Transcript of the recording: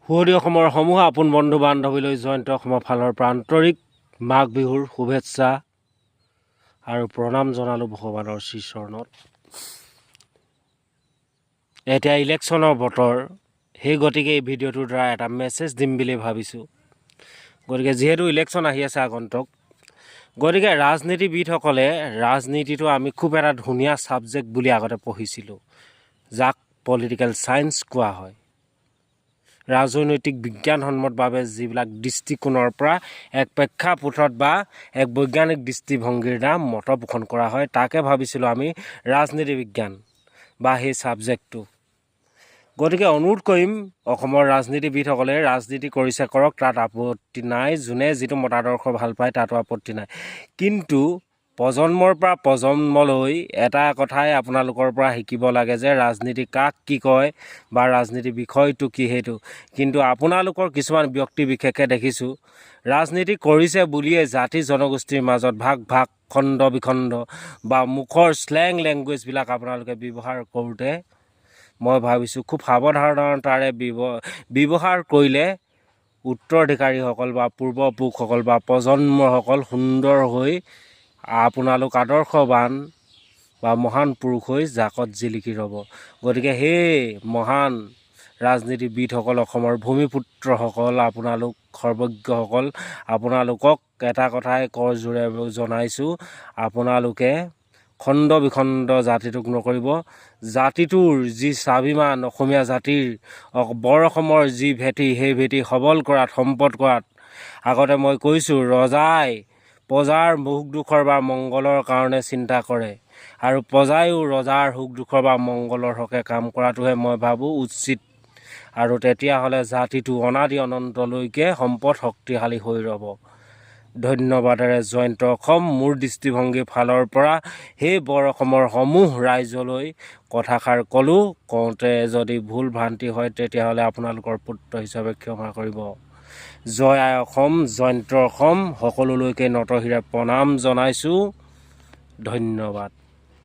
সুৱদি অসমৰ সমূহ আপোন বন্ধু বান্ধৱীলৈ জয়ন্ত অসমৰ ফালৰ পৰা আন্তৰিক মাঘ বিহুৰ শুভেচ্ছা আৰু প্ৰণাম জনালোঁ ভগৱানৰ শ্ৰীচৰণত। এতিয়া ইলেকশ্যনৰ বতৰ, সেই গতিকে এই ভিডিঅ'টোৰ দ্বাৰা এটা মেছেজ দিম বুলি ভাবিছোঁ। গতিকে যিহেতু ইলেকশ্যন আহি আছে আগন্তুক, গতিকে ৰাজনীতিবিদসকলে ৰাজনীতিটো আমি খুব এটা ধুনীয়া ছাবজেক্ট বুলি আগতে পঢ়িছিলোঁ, যাক পলিটিকেল ছায়েন্স কোৱা হয়। ৰাজনৈতিক বিজ্ঞানসন্মতভাৱে যিবিলাক দৃষ্টিকোণৰ পৰা এক প্ৰেক্ষাপটত বা এক বৈজ্ঞানিক দৃষ্টিভংগীৰ দ্বাৰা মত পোষণ কৰা হয়, তাকে ভাবিছিলোঁ আমি ৰাজনীতি বিজ্ঞান বা সেই ছাবজেক্টটো। গতিকে অনুৰোধ কৰিম, অসমৰ ৰাজনীতিবিদসকলে ৰাজনীতি কৰিছে কৰক, তাত আপত্তি নাই। যোনে যিটো মতাদৰ্শ ভাল পায় তাতো আপত্তি নাই। কিন্তু প্ৰজন্মৰ পৰা প্ৰজন্মলৈ এটা কথাই আপোনালোকৰ পৰা শিকিব লাগে যে ৰাজনীতি কাক কি কয় বা ৰাজনীতি বিষয়টো কি সেইটো। কিন্তু আপোনালোকৰ কিছুমান ব্যক্তি বিশেষে দেখিছোঁ ৰাজনীতি কৰিছে বুলিয়ে জাতি জনগোষ্ঠীৰ মাজত ভাগ ভাগ, খণ্ড বিখণ্ড বা মুখৰ শ্লেং লেংগুৱেজবিলাক আপোনালোকে ব্যৱহাৰ কৰোঁতে মই ভাবিছোঁ খুব সাৱধানতাৰে ব্যৱহাৰ কৰিলে উত্তৰাধিকাৰীসকল বা পূৰ্বপুৰুষসকল বা প্ৰজন্মসকল সুন্দৰ হৈ আপোনালোক আদৰ্শৱান বা মহান পুৰুষ হৈ জাকত জিলিকি ৰ'ব। গতিকে সেই মহান ৰাজনীতিবিদসকল, অসমৰ ভূমিপুত্ৰসকল, আপোনালোক সৰ্বজ্ঞসকল, আপোনালোকক এটা কথাই কৰ জোৰে জনাইছোঁ, আপোনালোকে খণ্ড বিখণ্ড জাতিটোক নকৰিব। জাতিটোৰ যি স্বাভিমান, অসমীয়া জাতিৰ বৰ অসমৰ যি ভেটি, সেই ভেটি সবল কৰাত, সম্পদ কৰাত আগতে মই কৈছোঁ ৰজাই প্ৰজাৰ সুখ দুখৰ বা মংগলৰ কাৰণে চিন্তা কৰে আৰু প্ৰজায়ো ৰজাৰ সুখ দুখৰ বা মংগলৰ হকে কাম কৰাটোহে মই ভাবোঁ উচিত। আৰু তেতিয়াহ'লে জাতিটো অনাদি অনন্তলৈকে সম্পদ শক্তিশালী হৈ ৰ'ব। ধন্যবাদেৰে জয়ন্ত অসম। মোৰ দৃষ্টিভংগীৰ ফালৰ পৰা সেই বৰ অসমৰ সমূহ ৰাইজলৈ কথাষাৰ ক'লোঁ। কওঁতে যদি ভুল ভ্ৰান্তি হয় তেতিয়াহ'লে আপোনালোকৰ পুত্ৰ হিচাপে ক্ষমা কৰিব। জয় আই অসম, জয়ন্ত অসম। সকলোলৈকে নতশিৰে প্ৰণাম জনাইছোঁ। ধন্যবাদ।